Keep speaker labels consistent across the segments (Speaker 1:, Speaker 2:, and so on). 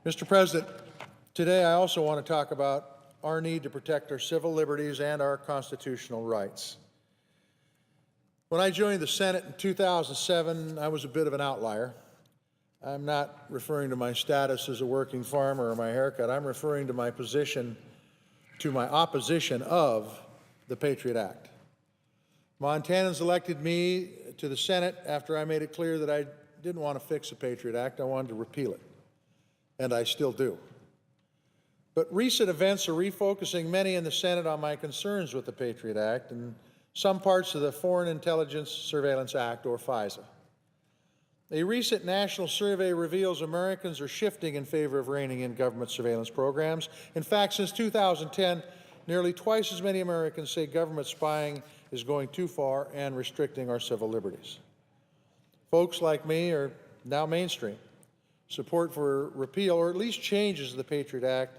Speaker 1: Mr. President, today I also want to talk about our need to protect our civil liberties and our constitutional rights. When I joined the Senate in 2007, I was a bit of an outlier. I'm not referring to my status as a working farmer or my haircut. I'm referring to my position, to my opposition of the Patriot Act. Montanans elected me to the Senate after I made it clear that I didn't want to fix the Patriot Act. I wanted to repeal it, and I still do. But recent events are refocusing many in the Senate on my concerns with the Patriot Act and some parts of the Foreign Intelligence Surveillance Act, or FISA. A recent national survey reveals Americans are shifting in favor of reining in government surveillance programs. In fact, since 2010, nearly twice as many Americans say government spying is going too far and restricting our civil liberties. Folks like me are now mainstream. Support for repeal, or at least changes to the Patriot Act,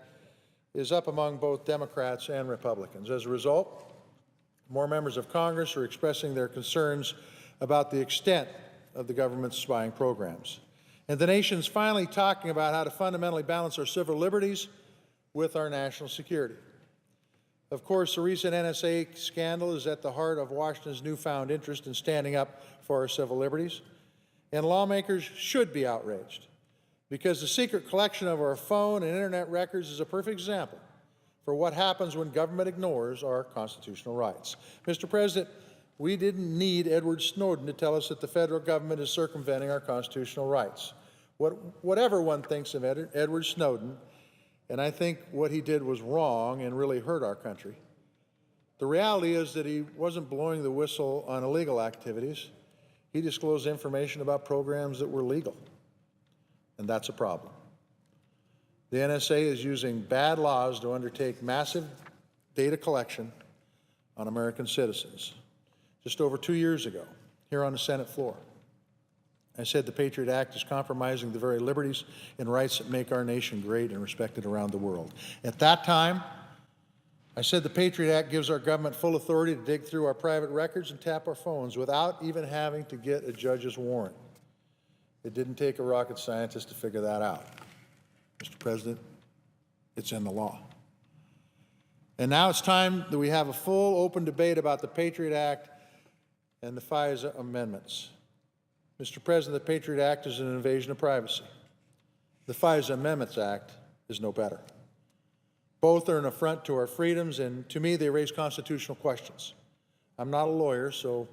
Speaker 1: is up among both Democrats and Republicans. As a result, more members of Congress are expressing their concerns about the extent of the government's spying programs. And the nation's finally talking about how to fundamentally balance our civil liberties with our national security. Of course, the recent NSA scandal is at the heart of Washington's newfound interest in standing up for our civil liberties, and lawmakers should be outraged, because the secret collection of our phone and internet records is a perfect example for what happens when government ignores our constitutional rights. Mr. President, we didn't need Edward Snowden to tell us that the federal government is circumventing our constitutional rights. Whatever one thinks of Edward Snowden, and I think what he did was wrong and really hurt our country, the reality is that he wasn't blowing the whistle on illegal activities. He disclosed information about programs that were legal, and that's a problem. The NSA is using bad laws to undertake massive data collection on American citizens. Just over 2 years ago, here on the Senate floor, I said the Patriot Act is compromising the very liberties and rights that make our nation great and respected around the world. At that time, I said the Patriot Act gives our government full authority to dig through our private records and tap our phones without even having to get a judge's warrant. It didn't take a rocket scientist to figure that out. Mr. President, it's in the law. And now it's time that we have a full, open debate about the Patriot Act and the FISA amendments. Mr. President, the Patriot Act is an invasion of privacy. The FISA Amendments Act is no better. Both are an affront to our freedoms, and to me, they raise constitutional questions. I'm not a lawyer, so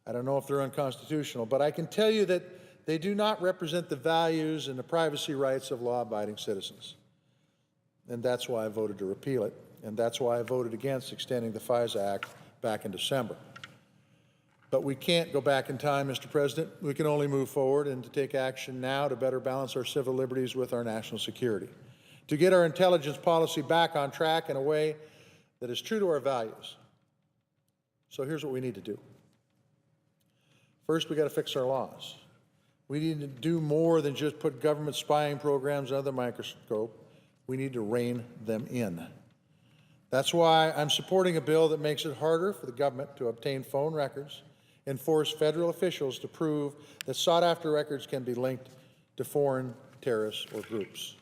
Speaker 1: I don't know if they're unconstitutional, but I can tell you that they do not represent the values and the privacy rights of law-abiding citizens. And that's why I voted to repeal it, and that's why I voted against extending the FISA Act back in December. But we can't go back in time, Mr. President. We can only move forward and to take action now to better balance our civil liberties with our national security, to get our intelligence policy back on track in a way that is true to our values. So here's what we need to do. First, we got to fix our laws. We need to do more than just put government spying programs under the microscope. We need to rein them in. That's why I'm supporting a bill that makes it harder for the government to obtain phone records and force federal officials to prove that sought-after records can be linked to foreign terrorists or groups.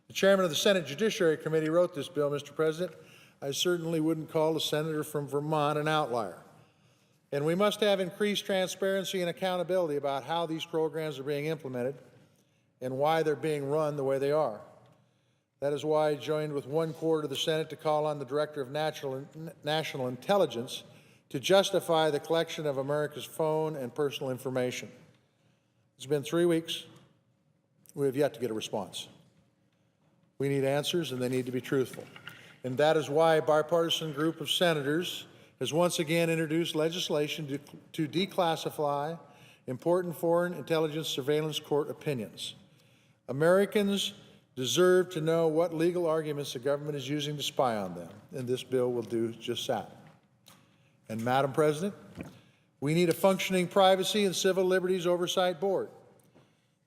Speaker 1: The chairman of the Senate Judiciary Committee wrote this bill, Mr. President. I certainly wouldn't call the senator from Vermont an outlier. And we must have increased transparency and accountability about how these programs are being implemented and why they're being run the way they are. That is why I joined with 1/4 of the Senate to call on the Director of National Intelligence to justify the collection of America's phone and personal information. It's been 3 weeks. We have yet to get a response. We need answers, and they need to be truthful. And that is why a bipartisan group of senators has once again introduced legislation to declassify important foreign intelligence surveillance court opinions. Americans deserve to know what legal arguments the government is using to spy on them, and this bill will do just that. And Madam President, we need a functioning Privacy and Civil Liberties Oversight Board.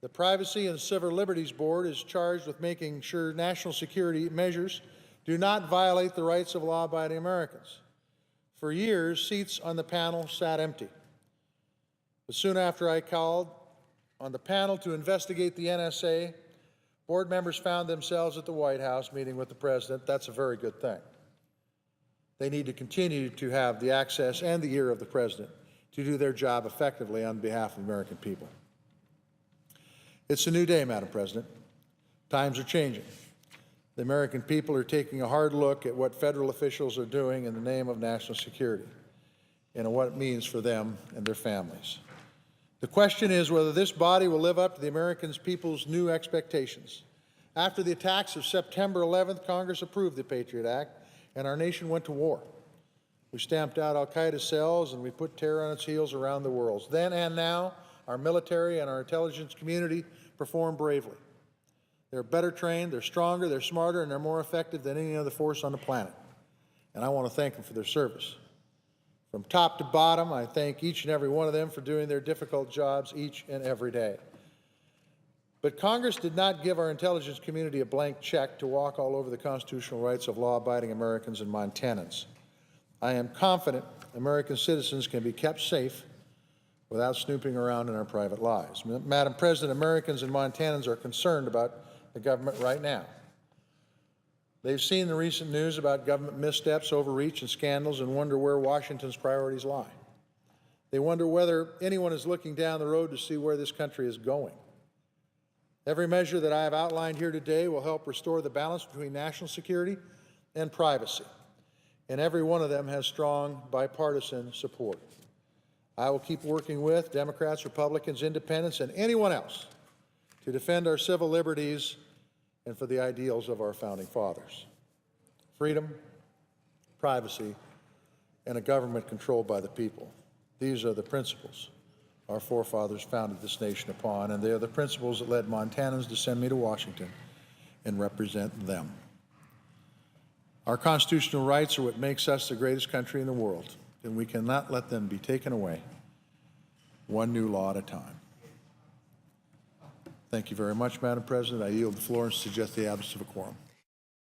Speaker 1: The Privacy and Civil Liberties Board is charged with making sure national security measures do not violate the rights of law-abiding Americans. For years, seats on the panel sat empty. But soon after I called on the panel to investigate the NSA, Board members found themselves at the White House meeting with the President. That's a very good thing. They need to continue to have the access and the ear of the President to do their job effectively on behalf of the American people. It's a new day, Madam President. Times are changing. The American people are taking a hard look at what federal officials are doing in the name of national security and what it means for them and their families. The question is whether this body will live up to the American people's new expectations. After the attacks of September 11th, Congress approved the Patriot Act, and our nation went to war. We stamped out al-Qaeda cells, and we put terror on its heels around the world. Then and now, our military and our intelligence community perform bravely. They're better trained, they're stronger, they're smarter, and they're more effective than any other force on the planet. And I want to thank them for their service. From top to bottom, I thank each and every one of them for doing their difficult jobs each and every day. But Congress did not give our intelligence community a blank check to walk all over the constitutional rights of law-abiding Americans and Montanans. I am confident American citizens can be kept safe without snooping around in our private lives. Madam President, Americans and Montanans are concerned about the government right now. They've seen the recent news about government missteps, overreach, and scandals and wonder where Washington's priorities lie. They wonder whether anyone is looking down the road to see where this country is going. Every measure that I have outlined here today will help restore the balance between national security and privacy, and every one of them has strong bipartisan support. I will keep working with Democrats, Republicans, Independents, and anyone else to defend our civil liberties and for the ideals of our founding fathers. Freedom, privacy, and a government controlled by the people. These are the principles our forefathers founded this nation upon, and they are the principles that led Montanans to send me to Washington and represent them. Our constitutional rights are what makes us the greatest country in the world, and we cannot let them be taken away one new law at a time. Thank you very much, Madam President. I yield the floor and suggest the absence of a quorum.